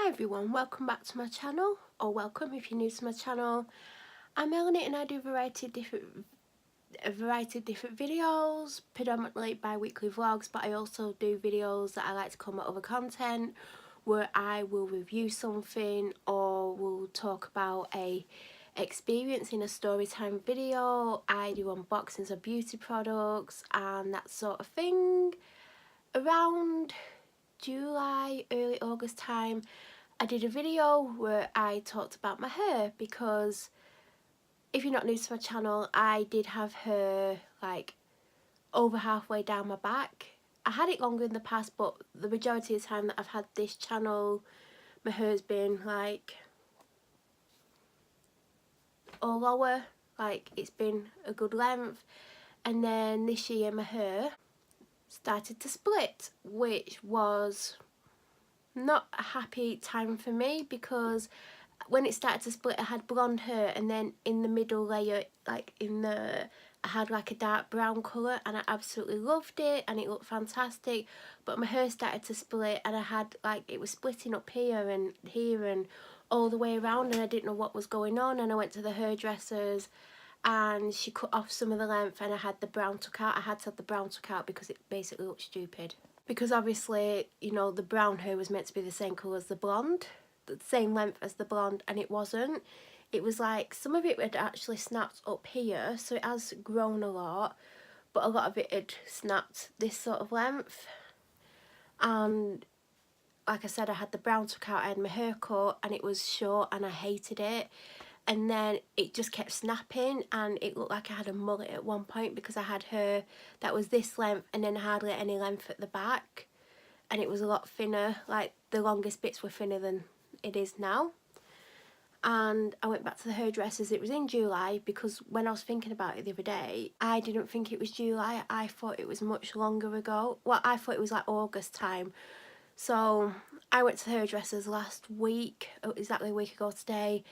Hi everyone, welcome back to my channel, or welcome if you're new to my channel. I'm Melanie and I do a variety of different videos, predominantly bi-weekly vlogs, but I also do videos that I like to call my other content, where I will review something or will talk about a experience in a story time video. I do unboxings of beauty products and that sort of thing. Around July, early August time, I did a video where I talked about my hair, because if you're not new to my channel, I did have hair like over halfway down my back. I had it longer in the past, but the majority of the time that I've had this channel, my hair's been like all lower, like it's been a good length. And then this year my hair started to split, which was not a happy time for me, because when it started to split I had blonde hair, and then in the middle layer, like I had like a dark brown colour, and I absolutely loved it and it looked fantastic. But my hair started to split, and I had like, it was splitting up here and all the way around, and I didn't know what was going on. And I went to the hairdressers and she cut off some of the length, and I had the brown took out. I had to have the brown took out because it basically looked stupid, because obviously, you know, the brown hair was meant to be the same colour as the blonde, the same length as the blonde, and it wasn't. It was like some of it had actually snapped up here, so it has grown a lot, but a lot of it had snapped this sort of length. And like I said, I had the brown took out, I had my hair cut, and it was short and I hated it. And then it just kept snapping, and it looked like I had a mullet at one point, because I had hair that was this length and then hardly any length at the back, and it was a lot thinner. Like the longest bits were thinner than it is now. And I went back to the hairdressers. It was in July, because when I was thinking about it the other day, I didn't think it was July. I thought it was much longer ago. Well, I thought it was like August time. So I went to the hairdressers last week, exactly a week ago today,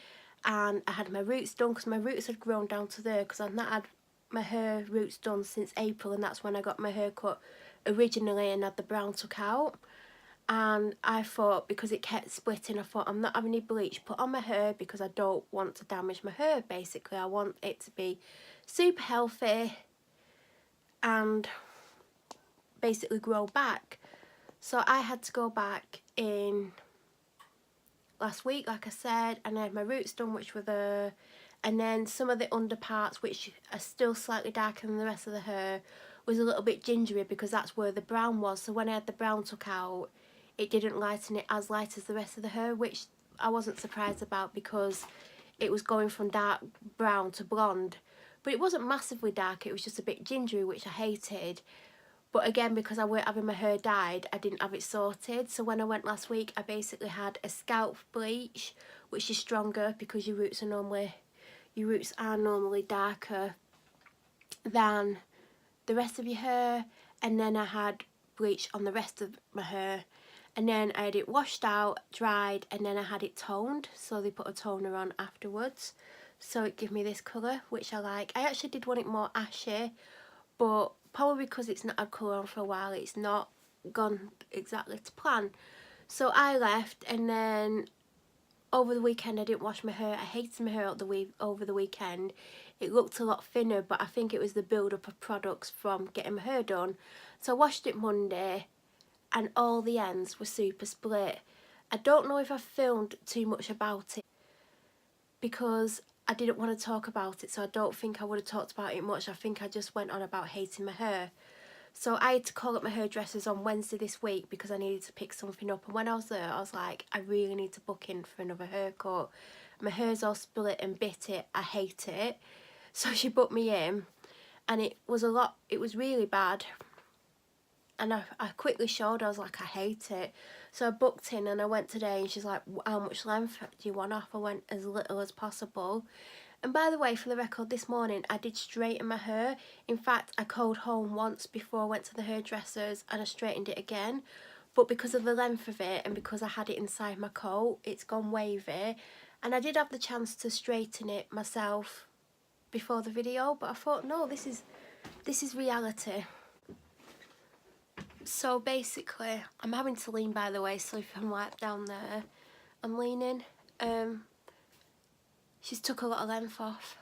and I had my roots done, because my roots had grown down to there, because I've not had my hair roots done since April, and that's when I got my hair cut originally and had the brown took out. And I thought, because it kept splitting, I thought, I'm not having any bleach put on my hair, because I don't want to damage my hair. Basically, I want it to be super healthy and basically grow back. So I had to go back in last week, like I said, and I had my roots done, which were there, and then some of the underparts, which are still slightly darker than the rest of the hair, was a little bit gingery, because that's where the brown was. So when I had the brown took out, it didn't lighten it as light as the rest of the hair, which I wasn't surprised about, because it was going from dark brown to blonde, but it wasn't massively dark, it was just a bit gingery, which I hated. But again, because I weren't having my hair dyed, I didn't have it sorted. So when I went last week, I basically had a scalp bleach, which is stronger, because your roots are normally darker than the rest of your hair. And then I had bleach on the rest of my hair, and then I had it washed out, dried, and then I had it toned. So they put a toner on afterwards, so it gave me this colour, which I like. I actually did want it more ashy, but probably because it's not had colour on for a while, it's not gone exactly to plan. So I left, and then over the weekend I didn't wash my hair. I hated my hair over the weekend. It looked a lot thinner, but I think it was the build-up of products from getting my hair done. So I washed it Monday, and all the ends were super split. I don't know if I filmed too much about it, because I didn't want to talk about it, so I don't think I would have talked about it much. I think I just went on about hating my hair. So I had to call up my hairdressers on Wednesday this week, because I needed to pick something up. And when I was there, I was like, I really need to book in for another haircut. My hair's all split and bit it. I hate it. So she booked me in, and it was really bad. And I quickly showed her, I was like, I hate it. So I booked in, and I went today, and she's like, how much length do you want off? I went as little as possible. And by the way, for the record, this morning I did straighten my hair. In fact, I called home once before I went to the hairdressers, and I straightened it again. But because of the length of it, and because I had it inside my coat, it's gone wavy. And I did have the chance to straighten it myself before the video, but I thought, no, this is reality. So basically, I'm having to lean, by the way, so if I'm like down there, I'm leaning. She's took a lot of length off,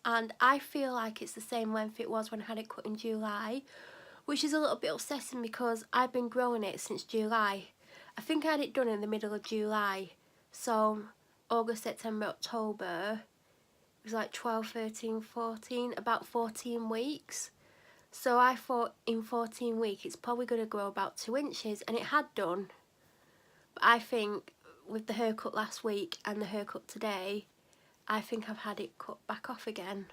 and I feel like it's the same length it was when I had it cut in July, which is a little bit upsetting because I've been growing it since July. I think I had it done in the middle of July, so August, September, October, it was like 12, 13, 14, about 14 weeks. So I thought in 14 weeks it's probably going to grow about 2 inches, and it had done. But I think with the haircut last week and the haircut today, I think I've had it cut back off again.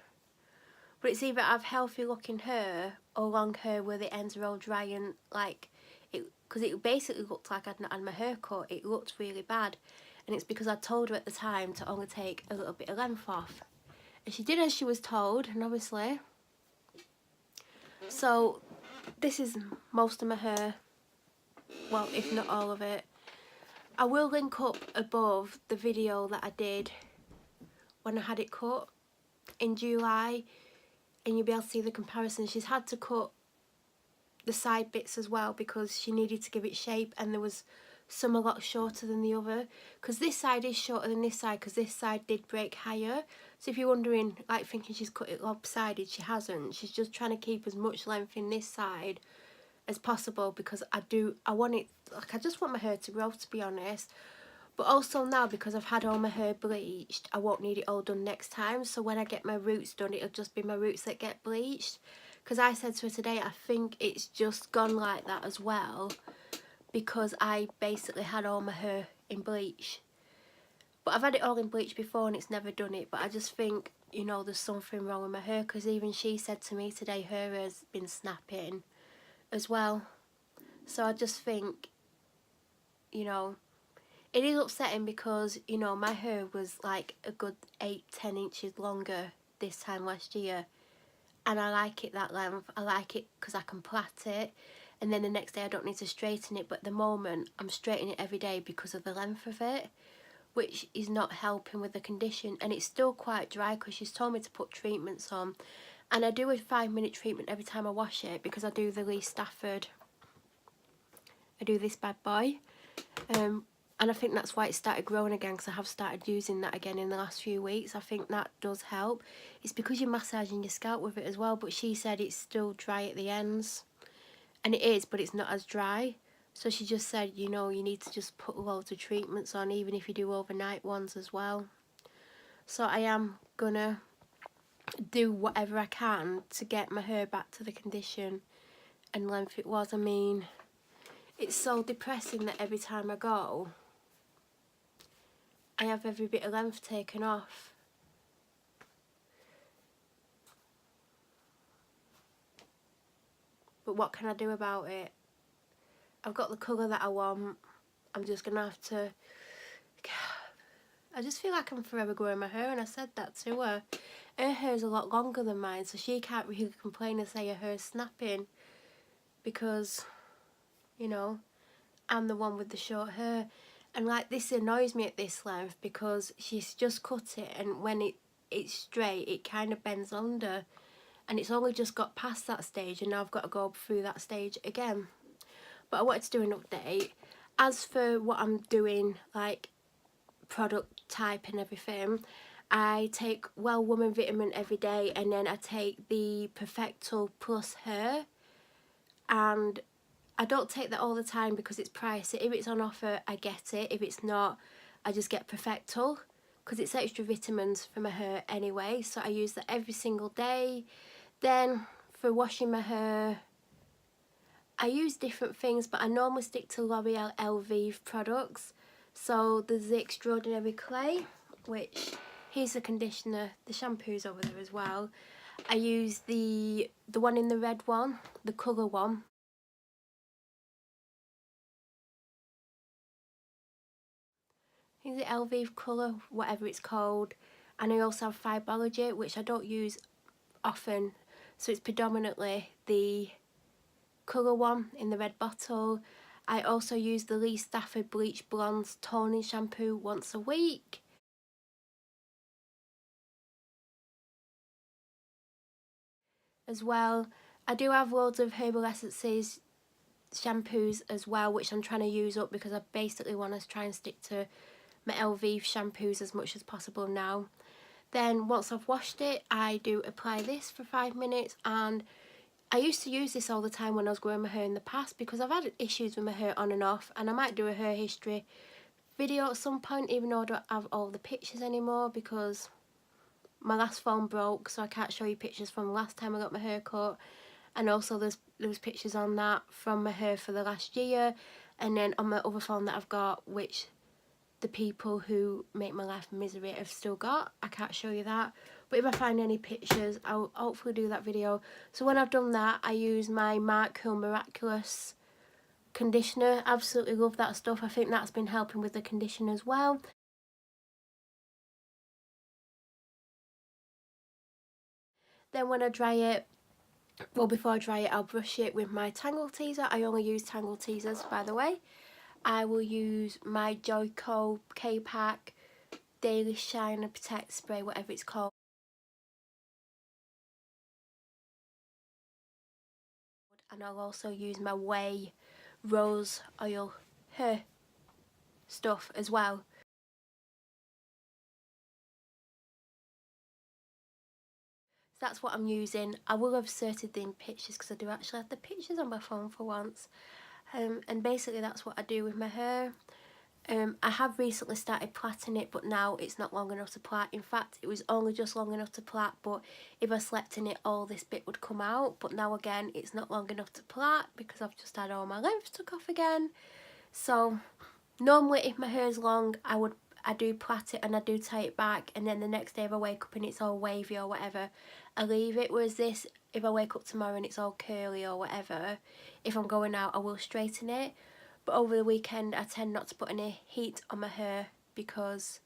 But it's either I've healthy looking hair or long hair where the ends are all dry and like it, because it basically looked like I'd not had my hair cut. It looked really bad, and it's because I told her at the time to only take a little bit of length off, and she did as she was told, and obviously. So this is most of my hair, well, if not all of it. I will link up above the video that I did when I had it cut in July, and you'll be able to see the comparison. She's had to cut the side bits as well because she needed to give it shape, and there was some a lot shorter than the other, because this side is shorter than this side because this side did break higher. So if you're wondering, like thinking she's cut it lopsided, she hasn't. She's just trying to keep as much length in this side as possible because I want it, like I just want my hair to grow, to be honest. But also now, because I've had all my hair bleached, I won't need it all done next time. So when I get my roots done, it'll just be my roots that get bleached. Because I said to her today, I think it's just gone like that as well, because I basically had all my hair in bleach. But I've had it all in bleach before and it's never done it. But I just think, you know, there's something wrong with my hair, because even she said to me today her hair's been snapping as well. So I just think, you know, it is upsetting because, you know, my hair was like a good 8-10 inches longer this time last year, and I like it that length. I like it because I can plait it, and then the next day I don't need to straighten it. But at the moment I'm straightening it every day because of the length of it, which is not helping with the condition. And it's still quite dry because she's told me to put treatments on, and I do a 5-minute treatment every time I wash it because I do the Lee Stafford. I do this bad boy, and I think that's why it started growing again, because I have started using that again in the last few weeks. I think that does help. It's because you're massaging your scalp with it as well, but she said it's still dry at the ends, and it is, but it's not as dry. So she just said, you know, you need to just put loads of treatments on, even if you do overnight ones as well. So I am gonna do whatever I can to get my hair back to the condition and length it was. I mean, it's so depressing that every time I go, I have every bit of length taken off. But what can I do about it? I've got the colour that I want. I'm just going to have to... I just feel like I'm forever growing my hair, and I said that to her. Her hair's a lot longer than mine, so she can't really complain and say her hair's snapping, because, you know, I'm the one with the short hair. And like, this annoys me at this length because she's just cut it, and when it's straight it kind of bends under, and it's only just got past that stage, and now I've got to go through that stage again. But I wanted to do an update. As for what I'm doing, like product type and everything, I take Well Woman Vitamin every day, and then I take the Perfecto Plus Hair, and I don't take that all the time because it's pricey. If it's on offer, I get it. If it's not, I just get Perfecto, because it's extra vitamins for my hair anyway. So I use that every single day. Then for washing my hair, I use different things, but I normally stick to L'Oreal LV products. So there's the Extraordinary Clay, which, here's the conditioner. The shampoo's over there as well. I use the one in the red one, the colour one. Is it LV colour, whatever it's called. And I also have Fibology, which I don't use often, so it's predominantly the colour one in the red bottle. I also use the Lee Stafford Bleach Blondes toning shampoo once a week. As well, I do have loads of herbal essences shampoos as well, which I'm trying to use up because I basically want to try and stick to my LV shampoos as much as possible now. Then once I've washed it, I do apply this for 5 minutes, and I used to use this all the time when I was growing my hair in the past because I've had issues with my hair on and off, and I might do a hair history video at some point, even though I don't have all the pictures anymore because my last phone broke, so I can't show you pictures from the last time I got my hair cut. And also there was pictures on that from my hair for the last year, and then on my other phone that I've got, which the people who make my life misery have still got. I can't show you that, but if I find any pictures, I'll hopefully do that video. So when I've done that, I use my Mark Cool Miraculous conditioner. Absolutely love that stuff. I think that's been helping with the condition as well. Then when I dry it, well, before I dry it, I'll brush it with my Tangle Teezer. I only use Tangle Teezers, by the way. I will use my Joico K-Pack Daily Shine and Protect Spray, whatever it's called. And I'll also use my Way Rose Oil hair stuff as well. So that's what I'm using. I will have inserted the pictures because I do actually have the pictures on my phone for once. And basically that's what I do with my hair. I have recently started plaiting it, but now it's not long enough to plait. In fact, it was only just long enough to plait, but if I slept in it, all this bit would come out. But now again, it's not long enough to plait because I've just had all my lengths took off again. So normally if my hair's long, I do plait it and I do tie it back, and then the next day if I wake up and it's all wavy or whatever, I leave it. Whereas this, if I wake up tomorrow and it's all curly or whatever, if I'm going out, I will straighten it. But over the weekend, I tend not to put any heat on my hair because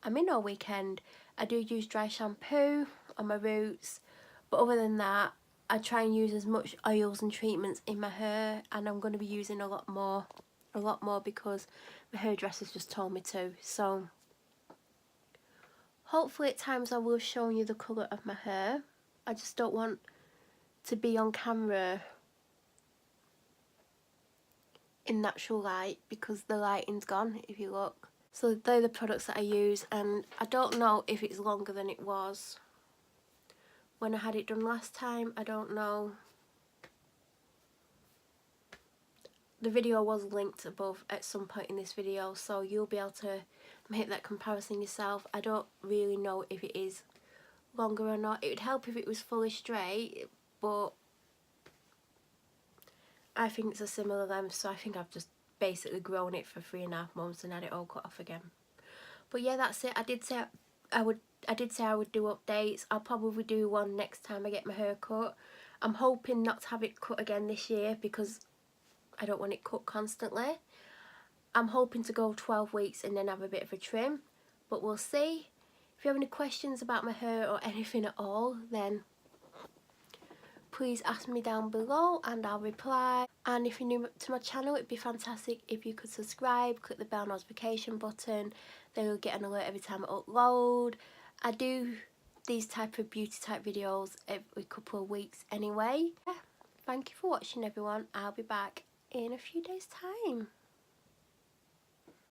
I'm in all weekend. I do use dry shampoo on my roots, but other than that, I try and use as much oils and treatments in my hair, and I'm going to be using a lot more because my hairdresser's just told me to. So hopefully at times I will show you the colour of my hair. I just don't want to be on camera in natural light because the lighting's gone, if you look. So they're the products that I use, and I don't know if it's longer than it was when I had it done last time. I don't know. The video was linked above at some point in this video, so you'll be able to make that comparison yourself. I don't really know if it is longer or not. It would help if it was fully straight, but I think it's a similar length, so I think I've just basically grown it for 3.5 months and had it all cut off again. But yeah, that's it. I did say I would do updates. I'll probably do one next time I get my hair cut. I'm hoping not to have it cut again this year because I don't want it cut constantly. I'm hoping to go 12 weeks and then have a bit of a trim, but we'll see. If you have any questions about my hair or anything at all, then please ask me down below and I'll reply. And if you're new to my channel, it'd be fantastic if you could subscribe, click the bell notification button, then you'll get an alert every time I upload. I do these type of beauty type videos every couple of weeks anyway. Yeah, thank you for watching everyone. I'll be back in a few days time.